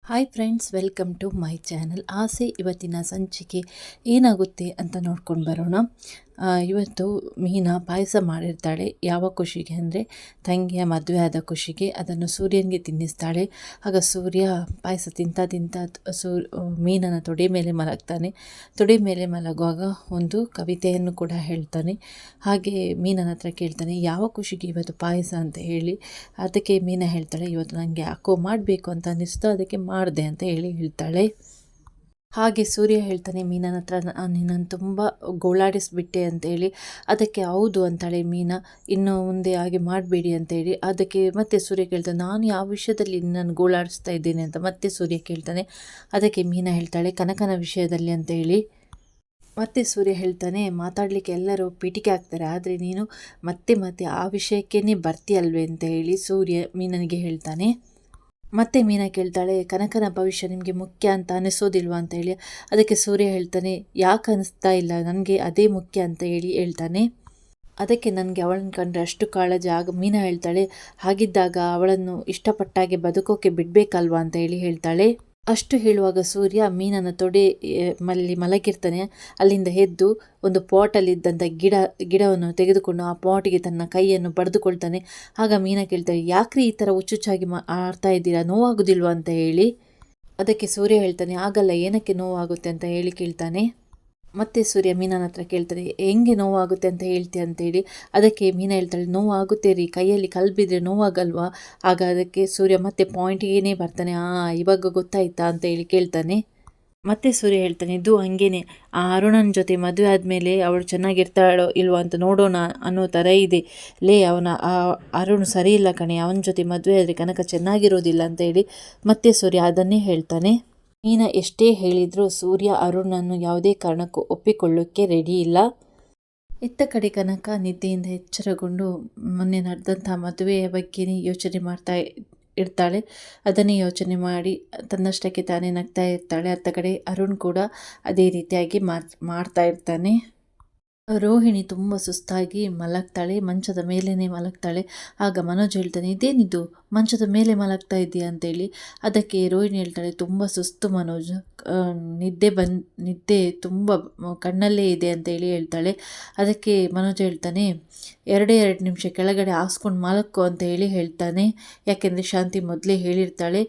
Hi friends, welcome to my channel. ಆಸೆ ಇವತ್ತಿನ ಸಂಚಿಕೆ ಏನಾಗುತ್ತೆ ಅಂತ ನೋಡ್ಕೊಂಡು ಬರೋಣ. ಇವತ್ತು ಮೀನಾ ಪಾಯಸ ಮಾಡಿರ್ತಾಳೆ. ಯಾವ ಖುಷಿಗೆ ಅಂದರೆ ತಂಗಿಯ ಮದುವೆ ಆದ ಖುಷಿಗೆ. ಅದನ್ನು ಸೂರ್ಯನಿಗೆ ತಿನ್ನಿಸ್ತಾಳೆ. ಆಗ ಸೂರ್ಯ ಪಾಯಸ ತಿಂತ ಮೀನನ ತೊಡೆ ಮೇಲೆ ಮಲಗ್ತಾನೆ. ತೊಡೆ ಮೇಲೆ ಮಲಗುವಾಗ ಒಂದು ಕವಿತೆಯನ್ನು ಕೂಡ ಹೇಳ್ತಾನೆ. ಹಾಗೆ ಮೀನನ ಹತ್ರ ಕೇಳ್ತಾನೆ, ಯಾವ ಖುಷಿಗೆ ಇವತ್ತು ಪಾಯಸ ಅಂತ ಹೇಳಿ. ಅದಕ್ಕೆ ಮೀನಾ ಹೇಳ್ತಾಳೆ, ಇವತ್ತು ನನಗೆ ಯಾಕೋ ಮಾಡಬೇಕು ಅಂತ ಅನ್ನಿಸ್ತು, ಅದಕ್ಕೆ ಮಾಡಿದೆ ಅಂತ ಹೇಳ್ತಾಳೆ. ಹಾಗೆ ಸೂರ್ಯ ಹೇಳ್ತಾನೆ ಮೀನನ ಹತ್ರ, ನಿನ್ನನ್ನು ತುಂಬ ಗೋಳಾಡಿಸ್ಬಿಟ್ಟೆ ಅಂತೇಳಿ. ಅದಕ್ಕೆ ಹೌದು ಅಂತಾಳೆ ಮೀನಾ, ಇನ್ನು ಮುಂದೆ ಹಾಗೆ ಮಾಡಬೇಡಿ ಅಂತೇಳಿ. ಅದಕ್ಕೆ ಮತ್ತೆ ಸೂರ್ಯ ಕೇಳ್ತಾನೆ, ನಾನು ಯಾವ ವಿಷಯದಲ್ಲಿ ನಿನ್ನನ್ನು ಗೋಳಾಡಿಸ್ತಾ ಇದ್ದೇನೆ ಅಂತ ಮತ್ತೆ ಸೂರ್ಯ ಕೇಳ್ತಾನೆ. ಅದಕ್ಕೆ ಮೀನಾ ಹೇಳ್ತಾಳೆ, ಕನಕನ ವಿಷಯದಲ್ಲಿ ಅಂತೇಳಿ. ಮತ್ತೆ ಸೂರ್ಯ ಹೇಳ್ತಾನೆ, ಮಾತಾಡಲಿಕ್ಕೆ ಎಲ್ಲರೂ ಪೀಟಿಕೆ ಆಗ್ತಾರೆ, ಆದರೆ ನೀನು ಮತ್ತೆ ಆ ವಿಷಯಕ್ಕೇ ಬರ್ತೀಯಲ್ವೇ ಅಂತ ಹೇಳಿ ಸೂರ್ಯ ಮೀನನಿಗೆ ಹೇಳ್ತಾನೆ. ಮತ್ತೆ ಮೀನಾ ಕೇಳ್ತಾಳೆ, ಕನಕನ ಭವಿಷ್ಯ ನಿಮಗೆ ಮುಖ್ಯ ಅಂತ ಅನಿಸೋದಿಲ್ವಾ ಅಂತ ಹೇಳಿ. ಅದಕ್ಕೆ ಸೂರ್ಯ ಹೇಳ್ತಾನೆ, ಯಾಕೆ ಅನಿಸ್ತಾ ಇಲ್ಲ, ನನಗೆ ಅದೇ ಮುಖ್ಯ ಅಂತ ಹೇಳ್ತಾನೆ. ಅದಕ್ಕೆ ನನಗೆ ಅವಳನ್ನು ಕಂಡ್ರೆ ಅಷ್ಟು ಕಾಳಜಿ. ಆಗ ಮೀನಾ ಹೇಳ್ತಾಳೆ, ಹಾಗಿದ್ದಾಗ ಅವಳನ್ನು ಇಷ್ಟಪಟ್ಟಾಗೆ ಬದುಕೋಕೆ ಬಿಡಬೇಕಲ್ವಾ ಅಂತ ಹೇಳ್ತಾಳೆ. ಅಷ್ಟು ಹೇಳುವಾಗ ಸೂರ್ಯ ಮೀನನ ತೊಡೆ ಮಲಗಿರ್ತಾನೆ. ಅಲ್ಲಿಂದ ಎದ್ದು ಒಂದು ಪಾಟಲ್ಲಿದ್ದಂಥ ಗಿಡವನ್ನು ತೆಗೆದುಕೊಂಡು ಆ ಪಾಟಿಗೆ ತನ್ನ ಕೈಯನ್ನು ಬಡಿದುಕೊಳ್ತಾನೆ. ಆಗ ಮೀನಾ ಕೇಳ್ತಾಳೆ, ಯಾಕ್ರಿ ಈ ಥರ ಹುಚ್ಚುಚ್ಚಾಗಿ ಆಡ್ತಾ ಇದ್ದೀರಾ, ನೋವಾಗೋದಿಲ್ವಾ ಅಂತ ಹೇಳಿ. ಅದಕ್ಕೆ ಸೂರ್ಯ ಹೇಳ್ತಾನೆ, ಆಗಲ್ಲ, ಏನಕ್ಕೆ ನೋವಾಗುತ್ತೆ ಅಂತ ಕೇಳ್ತಾನೆ. ಮತ್ತೆ ಸೂರ್ಯ ಮೀನನ ಹತ್ರ ಕೇಳ್ತಾರೆ, ಹೆಂಗೆ ನೋವಾಗುತ್ತೆ ಅಂತ ಹೇಳ್ತೀಯ ಅಂತೇಳಿ. ಅದಕ್ಕೆ ಮೀನಾ ಹೇಳ್ತಾಳೆ, ನೋವಾಗುತ್ತೆ ರೀ, ಕೈಯಲ್ಲಿ ಕಲ್ಲು ಬಿದ್ದರೆ ನೋವಾಗಲ್ವಾ. ಆಗ ಅದಕ್ಕೆ ಸೂರ್ಯ ಮತ್ತೆ ಪಾಯಿಂಟಿಗೇನೆ ಬರ್ತಾನೆ, ಇವಾಗ ಗೊತ್ತಾಯ್ತಾ ಅಂತ ಕೇಳ್ತಾನೆ. ಮತ್ತೆ ಸೂರ್ಯ ಹೇಳ್ತಾನೆ, ಇದು ಹಂಗೇನೆ, ಆ ಅರುಣನ ಜೊತೆ ಮದುವೆ ಆದಮೇಲೆ ಅವಳು ಚೆನ್ನಾಗಿರ್ತಾಳೋ ಇಲ್ವೋ ಅಂತ ನೋಡೋಣ ಅನ್ನೋ ಥರ ಇದೆ. ಆ ಅರುಣ್ ಸರಿ ಇಲ್ಲ ಕಣೆ, ಅವನ ಜೊತೆ ಮದುವೆ ಆದರೆ ಕನಕ ಚೆನ್ನಾಗಿರೋದಿಲ್ಲ ಅಂತ ಮತ್ತೆ ಸೂರ್ಯ ಅದನ್ನೇ ಹೇಳ್ತಾನೆ. ಮೀನಾ ಎಷ್ಟೇ ಹೇಳಿದರೂ ಸೂರ್ಯ ಅರುಣನ್ನು ಯಾವುದೇ ಕಾರಣಕ್ಕೂ ಒಪ್ಪಿಕೊಳ್ಳೋಕ್ಕೆ ರೆಡಿ ಇಲ್ಲ. ಇತ್ತ ಕಡೆ ಕನಕ ನಿದ್ದೆಯಿಂದ ಎಚ್ಚರಗೊಂಡು ಮೊನ್ನೆ ನಡೆದಂಥ ಮದುವೆಯ ಬಗ್ಗೆನೇ ಯೋಚನೆ ಮಾಡ್ತಾ ಇರ್ತಾಳೆ. ಅದನ್ನೇ ಯೋಚನೆ ಮಾಡಿ ತನ್ನಷ್ಟಕ್ಕೆ ತಾನೇ ನಗ್ತಾ ಇರ್ತಾಳೆ. ಅತ್ತ ಕಡೆ ಅರುಣ್ ಕೂಡ ಅದೇ ರೀತಿಯಾಗಿ ಮಾಡ್ತಾ ಇರ್ತಾನೆ. ರೋಹಿಣಿ ತುಂಬ ಸುಸ್ತಾಗಿ ಮಲಗ್ತಾಳೆ, ಮಂಚದ ಮೇಲೇ ಮಲಗ್ತಾಳೆ. ಆಗ ಮನೋಜ್ ಹೇಳ್ತಾನೆ, ಇದೇನಿದು ಮಂಚದ ಮೇಲೆ ಮಲಗ್ತಾ ಇದೆಯಾ ಅಂತೇಳಿ. ಅದಕ್ಕೆ ರೋಹಿಣಿ ಹೇಳ್ತಾಳೆ, ತುಂಬ ಸುಸ್ತು ಮನೋಜ್, ನಿದ್ದೆ ತುಂಬ ಕಣ್ಣಲ್ಲೇ ಇದೆ ಅಂತೇಳಿ ಹೇಳ್ತಾಳೆ. ಅದಕ್ಕೆ ಮನೋಜ್ ಹೇಳ್ತಾನೆ, 2 ನಿಮಿಷ ಕೆಳಗಡೆ ಹಾಸ್ಕೊಂಡು ಮಲಕ್ಕೋ ಅಂತ ಹೇಳ್ತಾನೆ. ಯಾಕೆಂದರೆ ಶಾಂತಿ ಮೊದಲೇ ಹೇಳಿರ್ತಾಳೆ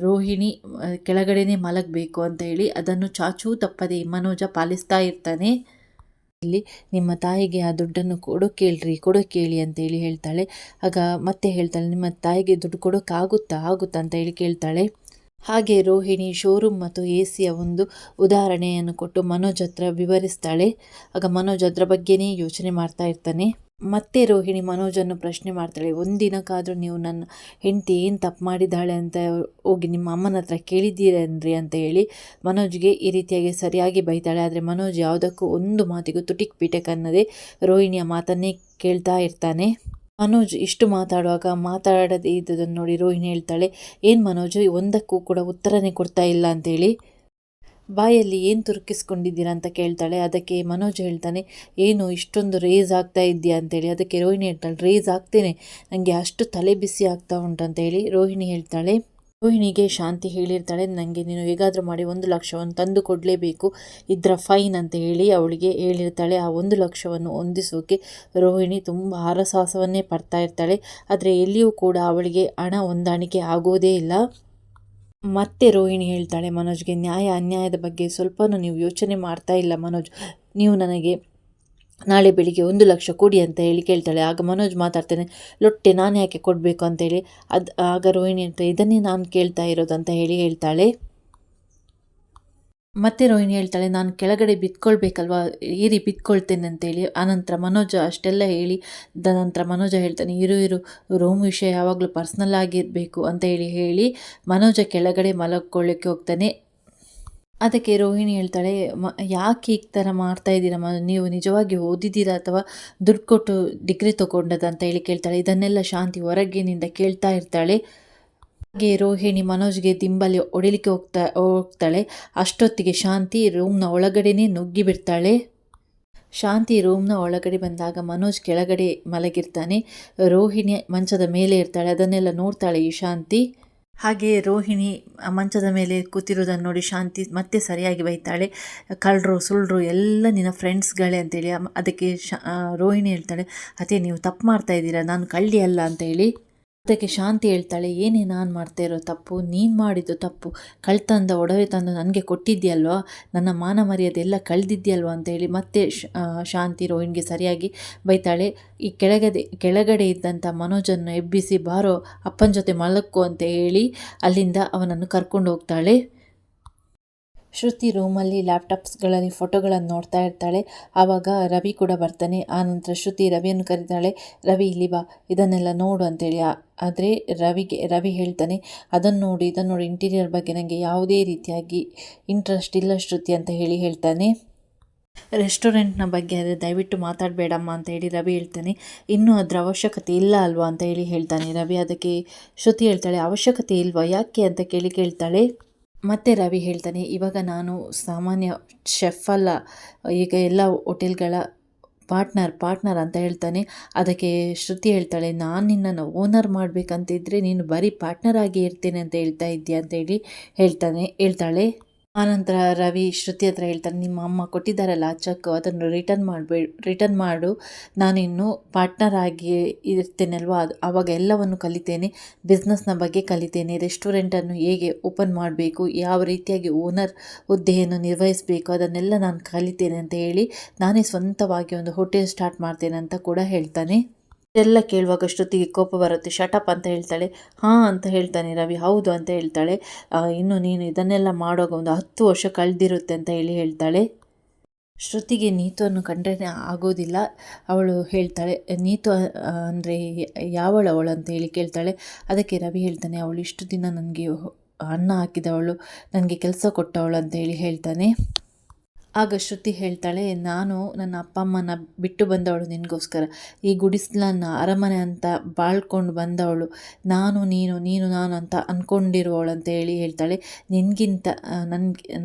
ರೋಹಿಣಿ ಕೆಳಗಡೆನೇ ಮಲಗಬೇಕು ಅಂತ ಅದನ್ನು ಚಾಚೂ ತಪ್ಪದೆ ಮನೋಜ ಪಾಲಿಸ್ತಾ ಇರ್ತಾನೆ. ಇಲ್ಲಿ ನಿಮ್ಮ ತಾಯಿಗೆ ಆ ದುಡ್ಡನ್ನು ಕೊಡೋ ಕೇಳಿ ಅಂತೇಳಿ ಹೇಳ್ತಾಳೆ. ಆಗ ಮತ್ತೆ ಹೇಳ್ತಾಳೆ, ನಿಮ್ಮ ತಾಯಿಗೆ ದುಡ್ಡು ಆಗುತ್ತಾ ಅಂತ ಕೇಳ್ತಾಳೆ. ಹಾಗೆ ರೋಹಿಣಿ ಶೋರೂಮ್ ಮತ್ತು AC ಒಂದು ಉದಾಹರಣೆಯನ್ನು ಕೊಟ್ಟು ಮನೋಜ್ ಹತ್ರ ವಿವರಿಸ್ತಾಳೆ. ಆಗ ಮನೋಜ್ ಅದರ ಬಗ್ಗೆನೇ ಯೋಚನೆ ಮಾಡ್ತಾ ಇರ್ತಾನೆ. ಮತ್ತೆ ರೋಹಿಣಿ ಮನೋಜನ್ನು ಪ್ರಶ್ನೆ ಮಾಡ್ತಾಳೆ, ಒಂದಿನಕ್ಕಾದರೂ ನೀವು ನನ್ನ ಹೆಂಡತಿ ಏನು ತಪ್ಪು ಮಾಡಿದ್ದಾಳೆ ಅಂತ ಹೋಗಿ ನಿಮ್ಮ ಅಮ್ಮನ ಹತ್ರ ಕೇಳಿದ್ದೀರೇನ್ರಿ ಅಂತ ಮನೋಜ್ಗೆ ಈ ರೀತಿಯಾಗಿ ಸರಿಯಾಗಿ ಬೈತಾಳೆ. ಆದರೆ ಮನೋಜ್ ಯಾವುದಕ್ಕೂ ಒಂದು ಮಾತಿಗೂ ತುಟಿಕ್ ಪಿಟಕ್ ಅನ್ನದೇ ರೋಹಿಣಿಯ ಮಾತನ್ನೇ ಕೇಳ್ತಾ ಇರ್ತಾನೆ. ಮನೋಜ್ ಇಷ್ಟು ಮಾತಾಡದೇ ಇದ್ದದನ್ನು ನೋಡಿ ರೋಹಿಣಿ ಹೇಳ್ತಾಳೆ, ಏನು ಮನೋಜ್ ಒಂದಕ್ಕೂ ಕೂಡ ಉತ್ತರನೇ ಕೊಡ್ತಾ ಇಲ್ಲ ಅಂತೇಳಿ. ಬಾಯಲ್ಲಿ ಏನು ತುರುಕಿಸ್ಕೊಂಡಿದ್ದೀರಾ ಅಂತ ಕೇಳ್ತಾಳೆ. ಅದಕ್ಕೆ ಮನೋಜ್ ಹೇಳ್ತಾನೆ, ಏನು ಇಷ್ಟೊಂದು ರೇಸ್ ಆಗ್ತಾ ಇದೆಯಾ ಅಂತೇಳಿ. ಅದಕ್ಕೆ ರೋಹಿಣಿ ಹೇಳ್ತಾಳೆ, ರೇಸ್ ಆಗ್ತೇನೆ, ನನಗೆ ಅಷ್ಟು ತಲೆ ಬಿಸಿ ಆಗ್ತಾ ಉಂಟಂತೇಳಿ ರೋಹಿಣಿ ಹೇಳ್ತಾಳೆ. ರೋಹಿಣಿಗೆ ಶಾಂತಿ ಹೇಳಿರ್ತಾಳೆ, ನನಗೆ ನೀನು ಹೇಗಾದರೂ ಮಾಡಿ 1 ಲಕ್ಷವನ್ನು ತಂದು ಕೊಡಲೇಬೇಕು, ಇದರ ಫೈನ್ ಅಂತ ಅವಳಿಗೆ ಹೇಳಿರ್ತಾಳೆ. ಆ 1 ಲಕ್ಷವನ್ನು ಹೊಂದಿಸೋಕೆ ರೋಹಿಣಿ ತುಂಬ ಹರಸಾಹಸವನ್ನೇ ಪಡ್ತಾ ಇರ್ತಾಳೆ. ಆದರೆ ಎಲ್ಲಿಯೂ ಕೂಡ ಅವಳಿಗೆ ಹಣ ಹೊಂದಾಣಿಕೆ ಆಗೋದೇ ಇಲ್ಲ. ಮತ್ತೆ ರೋಹಿಣಿ ಹೇಳ್ತಾಳೆ ಮನೋಜ್ಗೆ, ನ್ಯಾಯ ಅನ್ಯಾಯದ ಬಗ್ಗೆ ಸ್ವಲ್ಪನೂ ನೀವು ಯೋಚನೆ ಮಾಡ್ತಾ ಇಲ್ಲ ಮನೋಜ್, ನೀವು ನನಗೆ ನಾಳೆ ಬೆಳಿಗ್ಗೆ 1 ಲಕ್ಷ ಕೊಡಿ ಅಂತ ಕೇಳ್ತಾಳೆ. ಆಗ ಮನೋಜ್ ಮಾತಾಡ್ತಾನೆ, ಲೊಟ್ಟೆ ನಾನು ಯಾಕೆ ಕೊಡಬೇಕು ಅಂತೇಳಿ. ಆಗ ರೋಹಿಣಿ ಹೇಳ್ತಾಳೆ, ಇದನ್ನೇ ನಾನು ಕೇಳ್ತಾ ಇರೋದು ಅಂತ ಹೇಳ್ತಾಳೆ. ಮತ್ತೆ ರೋಹಿಣಿ ಹೇಳ್ತಾಳೆ, ನಾನು ಕೆಳಗಡೆ ಬಿತ್ಕೊಳ್ಬೇಕಲ್ವಾ, ಏರಿ ಬಿತ್ಕೊಳ್ತೇನೆ ಅಂತೇಳಿ. ಆನಂತರ ಮನೋಜ ಅಷ್ಟೆಲ್ಲ ಹೇಳಿ ನಂತರ ಮನೋಜ ಹೇಳ್ತಾನೆ, ಇರು ರೂಮ್ ವಿಷಯ ಯಾವಾಗಲೂ ಪರ್ಸ್ನಲ್ ಆಗಿರಬೇಕು ಅಂತ ಹೇಳಿ ಮನೋಜ ಕೆಳಗಡೆ ಮಲಗಿಕೊಳ್ಳಿಕ್ಕೆ ಹೋಗ್ತಾನೆ. ಅದಕ್ಕೆ ರೋಹಿಣಿ ಹೇಳ್ತಾಳೆ, ಯಾಕೆ ಈ ಥರ ಮಾಡ್ತಾ ಇದ್ದೀರಾ, ನೀವು ನಿಜವಾಗಿ ಓದಿದ್ದೀರಾ ಅಥವಾ ದುಡ್ಡು ಕೊಟ್ಟು ಡಿಗ್ರಿ ತೊಗೊಂಡದ ಅಂತ ಕೇಳ್ತಾಳೆ. ಇದನ್ನೆಲ್ಲ ಶಾಂತಿ ಹೊರಗಿನಿಂದ ಕೇಳ್ತಾ ಇರ್ತಾಳೆ. ಹಾಗೆ ರೋಹಿಣಿ ಮನೋಜ್ಗೆ ದಿಂಬಲ್ಲಿ ಹೊಡಿಲಿಕ್ಕೆ ಹೋಗ್ತಾಳೆ. ಅಷ್ಟೊತ್ತಿಗೆ ಶಾಂತಿ ರೂಮ್ನ ಒಳಗಡೆನೇ ನುಗ್ಗಿ ಬಿಡ್ತಾಳೆ. ಶಾಂತಿ ರೂಮ್ನ ಒಳಗಡೆ ಬಂದಾಗ ಮನೋಜ್ ಕೆಳಗಡೆ ಮಲಗಿರ್ತಾನೆ. ರೋಹಿಣಿ ಮಂಚದ ಮೇಲೆ ಇರ್ತಾಳೆ. ಅದನ್ನೆಲ್ಲ ನೋಡ್ತಾಳೆ ಈ ಶಾಂತಿ. ಹಾಗೆ ರೋಹಿಣಿ ಮಂಚದ ಮೇಲೆ ಕೂತಿರೋದನ್ನು ನೋಡಿ ಶಾಂತಿ ಮತ್ತೆ ಸರಿಯಾಗಿ ಬೈತಾಳೆ. ಕಳ್ಳರು ಸುಳ್ಳರು ಎಲ್ಲ ನಿನ್ನ ಫ್ರೆಂಡ್ಸ್ಗಳೇ ಅಂತೇಳಿ. ಅದಕ್ಕೆ ರೋಹಿಣಿ ಹೇಳ್ತಾಳೆ, ಅದೇ ನೀವು ತಪ್ಪು ಮಾಡ್ತಾ ಇದ್ದೀರಾ, ನಾನು ಕಳ್ಳಿ ಅಲ್ಲ ಅಂತೇಳಿ. ಅದಕ್ಕೆ ಶಾಂತಿ ಹೇಳ್ತಾಳೆ, ಏನೇ ನಾನು ಮಾಡ್ತಾ ಇರೋ ತಪ್ಪು, ನೀನು ಮಾಡಿದ್ದು ತಪ್ಪು, ಕಳ್ತಂದ ಒಡವೆ ತಂದು ನನಗೆ ಕೊಟ್ಟಿದ್ಯಲ್ವಾ, ನನ್ನ ಮಾನ ಮರ್ಯಾದೆ ಎಲ್ಲ ಕಳೆದಿದ್ಯಲ್ವಾ ಅಂತೇಳಿ ಮತ್ತೆ ಶಾಂತಿ ರೋಹಿಣಿಗೆ ಸರಿಯಾಗಿ ಬೈತಾಳೆ. ಈ ಕೆಳಗಡೆ ಇದ್ದಂಥ ಮನೋಜನ್ನು ಎಬ್ಬಿಸಿ ಬಾರೋ ಅಪ್ಪನ ಜೊತೆ ಮಲಕ್ಕೋ ಅಂತ ಹೇಳಿ ಅಲ್ಲಿಂದ ಅವನನ್ನು ಕರ್ಕೊಂಡು ಹೋಗ್ತಾಳೆ. ಶ್ರುತಿ ರೂಮಲ್ಲಿ ಲ್ಯಾಪ್ಟಾಪ್ಸ್ಗಳಲ್ಲಿ ಫೋಟೋಗಳನ್ನು ನೋಡ್ತಾ ಇರ್ತಾಳೆ. ಆವಾಗ ರವಿ ಕೂಡ ಬರ್ತಾನೆ. ಆನಂತರ ಶ್ರುತಿ ರವಿಯನ್ನು ಕರೀತಾಳೆ, ರವಿ ಇಲ್ಲಿ ಬಾ, ಇದನ್ನೆಲ್ಲ ನೋಡು ಅಂತೇಳಿ. ಆದರೆ ರವಿ ಹೇಳ್ತಾನೆ, ಅದನ್ನು ನೋಡಿ ಇದನ್ನು ನೋಡಿ, ಇಂಟೀರಿಯರ್ ಬಗ್ಗೆ ನನಗೆ ಯಾವುದೇ ರೀತಿಯಾಗಿ ಇಂಟ್ರೆಸ್ಟ್ ಇಲ್ಲ ಶ್ರುತಿ ಅಂತ ಹೇಳ್ತಾನೆ. ರೆಸ್ಟೋರೆಂಟ್ನ ಬಗ್ಗೆ ಆದರೆ ದಯವಿಟ್ಟು ಮಾತಾಡಬೇಡಮ್ಮ ಅಂತ ಹೇಳಿ ರವಿ ಹೇಳ್ತಾನೆ. ಇನ್ನೂ ಅದರ ಅವಶ್ಯಕತೆ ಇಲ್ಲ ಅಲ್ವಾ ಅಂತ ಹೇಳ್ತಾನೆ ರವಿ. ಅದಕ್ಕೆ ಶ್ರುತಿ ಹೇಳ್ತಾಳೆ, ಅವಶ್ಯಕತೆ ಇಲ್ವಾ, ಯಾಕೆ ಅಂತ ಕೇಳ್ತಾಳೆ. ಮತ್ತೆ ರವಿ ಹೇಳ್ತಾನೆ, ಇವಾಗ ನಾನು ಸಾಮಾನ್ಯ ಶೆಫ್ ಅಲ್ಲ, ಈಗ ಎಲ್ಲ ಹೋಟೆಲ್ಗಳ ಪಾರ್ಟ್ನರ್ ಅಂತ ಹೇಳ್ತಾನೆ. ಅದಕ್ಕೆ ಶ್ರುತಿ ಹೇಳ್ತಾಳೆ, ನಾನು ನಿನ್ನನ್ನು ಓನರ್ ಮಾಡಬೇಕಂತಿದ್ರೆ ನೀನು ಬರೀ ಪಾರ್ಟ್ನರ್ ಆಗಿ ಇರ್ತೇನೆ ಅಂತ ಹೇಳ್ತಾ ಇದ್ದೀಯ ಅಂತ ಹೇಳ್ತಾಳೆ. ಆನಂತರ ರವಿ ಶ್ರುತಿ ಹತ್ರ ಹೇಳ್ತಾನೆ, ನಿಮ್ಮ ಅಮ್ಮ ಕೊಟ್ಟಿದ್ದಾರಲ್ಲ ಆ ಚೆಕ್, ಅದನ್ನು ರಿಟರ್ನ್ ಮಾಡು, ನಾನಿನ್ನು ಪಾರ್ಟ್ನರ್ ಆಗಿ ಇರ್ತೇನಲ್ವ, ಆವಾಗ ಎಲ್ಲವನ್ನು ಕಲಿತೇನೆ, ಬಿಸ್ನೆಸ್ನ ಬಗ್ಗೆ ಕಲಿತೇನೆ, ರೆಸ್ಟೋರೆಂಟನ್ನು ಹೇಗೆ ಓಪನ್ ಮಾಡಬೇಕು, ಯಾವ ರೀತಿಯಾಗಿ ಓನರ್ ಹುದ್ದೆಯನ್ನು ನಿರ್ವಹಿಸಬೇಕು, ಅದನ್ನೆಲ್ಲ ನಾನು ಕಲಿತೇನೆ ಅಂತ ಹೇಳಿ ನಾನೇ ಸ್ವಂತವಾಗಿ ಒಂದು ಹೋಟೆಲ್ ಸ್ಟಾರ್ಟ್ ಮಾಡ್ತೇನೆ ಅಂತ ಕೂಡ ಹೇಳ್ತಾನೆ. ಇದೆಲ್ಲ ಕೇಳುವಾಗ ಶ್ರುತಿಗೆ ಕೋಪ ಬರುತ್ತೆ. ಶಟಪ್ ಅಂತ ಹೇಳ್ತಾಳೆ. ಹಾಂ ಅಂತ ಹೇಳ್ತಾನೆ ರವಿ. ಹೌದು ಅಂತ ಹೇಳ್ತಾಳೆ. ಇನ್ನು ನೀನು ಇದನ್ನೆಲ್ಲ ಮಾಡುವಾಗ ಒಂದು 10 ವರ್ಷ ಕಳೆದಿರುತ್ತೆ ಅಂತ ಹೇಳ್ತಾಳೆ. ಶ್ರುತಿಗೆ ನೀತುವನ್ನು ಕಂಡ್ರೆ ಆಗೋದಿಲ್ಲ. ಅವಳು ಹೇಳ್ತಾಳೆ, ನೀತು ಅಂದರೆ ಅವಳು ಅಂತ ಕೇಳ್ತಾಳೆ. ಅದಕ್ಕೆ ರವಿ ಹೇಳ್ತಾನೆ, ಅವಳು ಇಷ್ಟು ದಿನ ನನಗೆ ಅನ್ನ ಹಾಕಿದವಳು, ನನಗೆ ಕೆಲಸ ಕೊಟ್ಟವಳು ಅಂತ ಹೇಳ್ತಾನೆ. ಆಗ ಶ್ರುತಿ ಹೇಳ್ತಾಳೆ, ನಾನು ನನ್ನ ಅಪ್ಪ ಅಮ್ಮನ ಬಿಟ್ಟು ಬಂದವಳು ನಿನಗೋಸ್ಕರ, ಈ ಗುಡಿಸ್ಲನ್ನು ಅರಮನೆ ಅಂತ ಬಾಳ್ಕೊಂಡು ಬಂದವಳು, ನೀನು ನಾನು ಅಂತ ಅಂದ್ಕೊಂಡಿರುವವಳು ಅಂತ ಹೇಳ್ತಾಳೆ.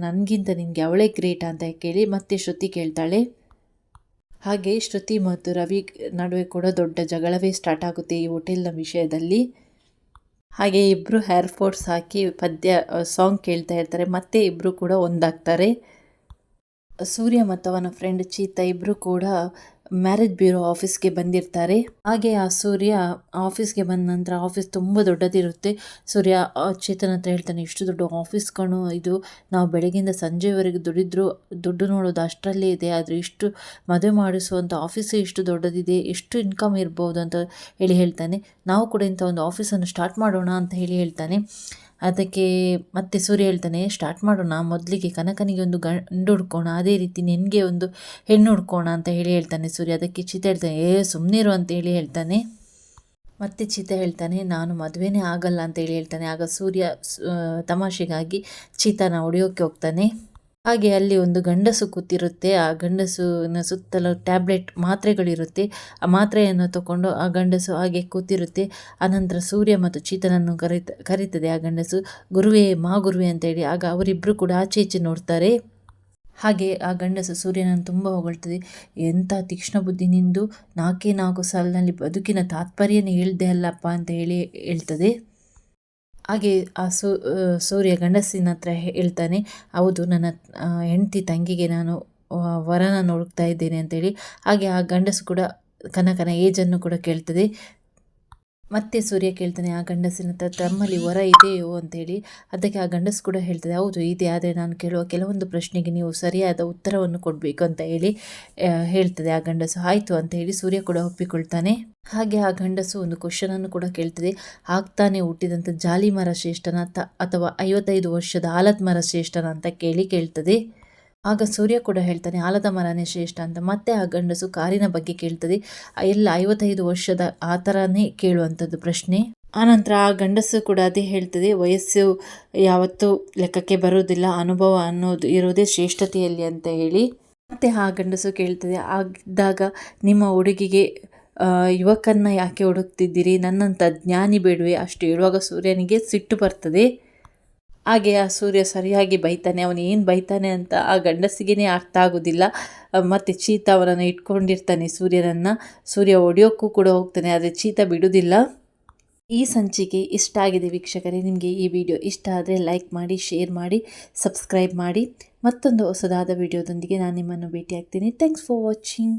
ನನಗಿಂತ ನಿನಗೆ ಅವಳೇ ಗ್ರೇಟ್ ಅಂತ ಮತ್ತೆ ಶ್ರುತಿ ಕೇಳ್ತಾಳೆ. ಹಾಗೆ ಶ್ರುತಿ ಮತ್ತು ರವಿ ನಡುವೆ ಕೂಡ ದೊಡ್ಡ ಜಗಳವೇ ಸ್ಟಾರ್ಟ್ ಆಗುತ್ತೆ ಈ ಹೋಟೆಲ್ನ ವಿಷಯದಲ್ಲಿ. ಹಾಗೆ ಇಬ್ಬರು ಏರ್ಫೋರ್ಸ್ ಹಾಕಿ ಸಾಂಗ್ ಕೇಳ್ತಾ ಇರ್ತಾರೆ. ಮತ್ತೆ ಇಬ್ಬರು ಕೂಡ ಒಂದಾಗ್ತಾರೆ. ಸೂರ್ಯ ಮತ್ತು ಅವನ ಫ್ರೆಂಡ್ ಚೀತಾ ಇಬ್ಬರು ಕೂಡ ಮ್ಯಾರೇಜ್ ಬ್ಯೂರೋ ಆಫೀಸ್ಗೆ ಬಂದಿರ್ತಾರೆ. ಹಾಗೆ ಆ ಸೂರ್ಯ ಆಫೀಸ್ಗೆ ಬಂದ ನಂತರ ಆಫೀಸ್ ತುಂಬ ದೊಡ್ಡದಿರುತ್ತೆ. ಸೂರ್ಯ ಚೇತನ್ ಹತ್ರ ಹೇಳ್ತಾನೆ, ಇಷ್ಟು ದೊಡ್ಡ ಆಫೀಸ್ ಕಣು ಇದು, ನಾವು ಬೆಳಗ್ಗೆಯಿಂದ ಸಂಜೆವರೆಗೆ ದುಡಿದ್ರು ದುಡ್ಡು ನೋಡೋದು ಅಷ್ಟರಲ್ಲೇ ಇದೆ, ಆದರೆ ಇಷ್ಟು ಮದುವೆ ಮಾಡಿಸುವಂಥ ಆಫೀಸೇ ಇಷ್ಟು ದೊಡ್ಡದಿದೆ, ಎಷ್ಟು ಇನ್ಕಮ್ ಇರ್ಬೋದು ಅಂತ ಹೇಳ್ತಾನೆ. ನಾವು ಕೂಡ ಇಂಥ ಒಂದು ಆಫೀಸನ್ನು ಸ್ಟಾರ್ಟ್ ಮಾಡೋಣ ಅಂತ ಹೇಳ್ತಾನೆ. ಅದಕ್ಕೆ ಮತ್ತೆ ಸೂರ್ಯ ಹೇಳ್ತಾನೆ, ಸ್ಟಾರ್ಟ್ ಮಾಡೋಣ, ಮೊದಲಿಗೆ ಕನಕನಿಗೆ ಒಂದು ಗಂಡು ಹುಡ್ಕೋಣ, ಅದೇ ರೀತಿ ನಿನಗೆ ಒಂದು ಹೆಣ್ಣು ಹುಡ್ಕೋಣ ಅಂತ ಹೇಳ್ತಾನೆ ಸೂರ್ಯ. ಅದಕ್ಕೆ ಚೀತಾ ಹೇಳ್ತಾನೆ, ಸುಮ್ಮನಿರು ಅಂತ ಹೇಳ್ತಾನೆ. ಮತ್ತೆ ಚೀತಾ ಹೇಳ್ತಾನೆ, ನಾನು ಮದುವೆನೇ ಆಗಲ್ಲ ಅಂತ ಹೇಳ್ತಾನೆ. ಆಗ ಸೂರ್ಯ ತಮಾಷೆಗಾಗಿ ಚೀತಾನ ಹೊಡೆಯೋಕ್ಕೆ ಹೋಗ್ತಾನೆ. ಹಾಗೆ ಅಲ್ಲಿ ಒಂದು ಗಂಡಸು ಕೂತಿರುತ್ತೆ. ಆ ಗಂಡಸುನ ಸುತ್ತಲೂ ಟ್ಯಾಬ್ಲೆಟ್ ಮಾತ್ರೆಗಳಿರುತ್ತೆ. ಆ ಮಾತ್ರೆಯನ್ನು ತಗೊಂಡು ಆ ಗಂಡಸು ಹಾಗೆ ಕೂತಿರುತ್ತೆ. ಆನಂತರ ಸೂರ್ಯ ಮತ್ತು ಚೀತನನ್ನು ಕರೀತದೆ ಆ ಗಂಡಸು, ಗುರುವೇ ಗುರುವೇ ಅಂತೇಳಿ. ಆಗ ಅವರಿಬ್ಬರು ಕೂಡ ಆಚೆ ಈಚೆ ನೋಡ್ತಾರೆ. ಹಾಗೆ ಆ ಗಂಡಸು ಸೂರ್ಯನನ್ನು ತುಂಬ ಹೊಗಳ್ತದೆ. ಎಂಥ ತೀಕ್ಷ್ಣ ಬುದ್ಧಿ ನಿಂದು, 4 ಸಾಲಿನಲ್ಲಿ ಬದುಕಿನ ತಾತ್ಪರ್ಯನೇ ಹೇಳ್ದೆ ಅಲ್ಲಪ್ಪ ಅಂತ ಹೇಳ್ತದೆ. ಹಾಗೆ ಆ ಸೂರ್ಯ ಗಂಡಸಿನ ಹತ್ರ ಹೇಳ್ತಾನೆ, ಹೌದು, ನನ್ನ ಹೆಂಡತಿ ತಂಗಿಗೆ ನಾನು ವರನ ನೋಡ್ತಾ ಇದ್ದೇನೆ ಅಂತೇಳಿ. ಹಾಗೆ ಆ ಗಂಡಸು ಕೂಡ ಕನಕನ ಏಜನ್ನು ಕೂಡ ಕೇಳ್ತದೆ. ಮತ್ತೆ ಸೂರ್ಯ ಕೇಳ್ತಾನೆ ಆ ಗಂಡಸಿನ ಹತ್ರ, ತಮ್ಮಲ್ಲಿ ವರ ಇದೆಯೋ ಅಂತೇಳಿ. ಅದಕ್ಕೆ ಆ ಗಂಡಸು ಕೂಡ ಹೇಳ್ತದೆ, ಹೌದು ಇದೆ, ಆದರೆ ನಾನು ಕೇಳುವ ಕೆಲವೊಂದು ಪ್ರಶ್ನೆಗೆ ನೀವು ಸರಿಯಾದ ಉತ್ತರವನ್ನು ಕೊಡಬೇಕು ಅಂತ ಹೇಳ್ತದೆ ಆ ಗಂಡಸು. ಆಯಿತು ಅಂತ ಸೂರ್ಯ ಕೂಡ ಒಪ್ಪಿಕೊಳ್ತಾನೆ. ಹಾಗೆ ಆ ಗಂಡಸು ಒಂದು ಕ್ವಶನನ್ನು ಕೂಡ ಕೇಳ್ತದೆ, ಆಗ್ತಾನೆ ಹುಟ್ಟಿದಂಥ ಜಾಲಿ ಮರ ಶ್ರೇಷ್ಠನ ಅಥವಾ 55 ವರ್ಷದ ಆಲದ ಮರ ಶ್ರೇಷ್ಠನ ಅಂತ ಕೇಳ್ತದೆ. ಆಗ ಸೂರ್ಯ ಕೂಡ ಹೇಳ್ತಾನೆ, ಆಲದ ಮರನೇ ಶ್ರೇಷ್ಠ ಅಂತ. ಮತ್ತೆ ಆ ಗಂಡಸು ಕಾರಿನ ಬಗ್ಗೆ ಕೇಳ್ತದೆ. ಎಲ್ಲ 55 ವರ್ಷದ ಆ ಥರನೇ ಕೇಳುವಂಥದ್ದು ಪ್ರಶ್ನೆ. ಆನಂತರ ಆ ಗಂಡಸು ಕೂಡ ಅದೇ ಹೇಳ್ತದೆ, ವಯಸ್ಸು ಯಾವತ್ತೂ ಲೆಕ್ಕಕ್ಕೆ ಬರೋದಿಲ್ಲ, ಅನುಭವ ಅನ್ನೋದು ಇರೋದೇ ಶ್ರೇಷ್ಠತೆಯಲ್ಲಿ ಅಂತ ಮತ್ತೆ ಆ ಗಂಡಸು ಕೇಳ್ತದೆ, ಆಗಿದ್ದಾಗ ನಿಮ್ಮ ಹುಡುಗಿಗೆ ಯುವಕನ್ನ ಯಾಕೆ ಹುಡುಕ್ತಿದ್ದೀರಿ, ನನ್ನಂಥ ಜ್ಞಾನಿ ಬೇಡವೆ ಅಷ್ಟು ಹೇಳುವಾಗ ಸೂರ್ಯನಿಗೆ ಸಿಟ್ಟು ಬರ್ತದೆ. ಹಾಗೆ ಆ ಸೂರ್ಯ ಸರಿಯಾಗಿ ಬೈತಾನೆ. ಅವನು ಏನು ಬೈತಾನೆ ಅಂತ ಆ ಗಂಡಸಿಗೇ ಅರ್ಥ ಆಗೋದಿಲ್ಲ. ಮತ್ತು ಚೀತಾ ಅವನನ್ನು ಇಟ್ಕೊಂಡಿರ್ತಾನೆ ಸೂರ್ಯನನ್ನು. ಸೂರ್ಯ ಹೊಡೆಯೋಕ್ಕೂ ಕೂಡ ಹೋಗ್ತಾನೆ, ಆದರೆ ಚೀತಾ ಬಿಡೋದಿಲ್ಲ. ಈ ಸಂಚಿಕೆ ಇಷ್ಟ ಆಗಿದೆ ವೀಕ್ಷಕರೇ. ನಿಮಗೆ ಈ ವಿಡಿಯೋ ಇಷ್ಟ ಆದರೆ ಲೈಕ್ ಮಾಡಿ, ಶೇರ್ ಮಾಡಿ, ಸಬ್ಸ್ಕ್ರೈಬ್ ಮಾಡಿ. ಮತ್ತೊಂದು ಹೊಸದಾದ ವಿಡಿಯೋದೊಂದಿಗೆ ನಾನು ನಿಮ್ಮನ್ನು ಭೇಟಿಯಾಗ್ತೀನಿ. Thanks for watching.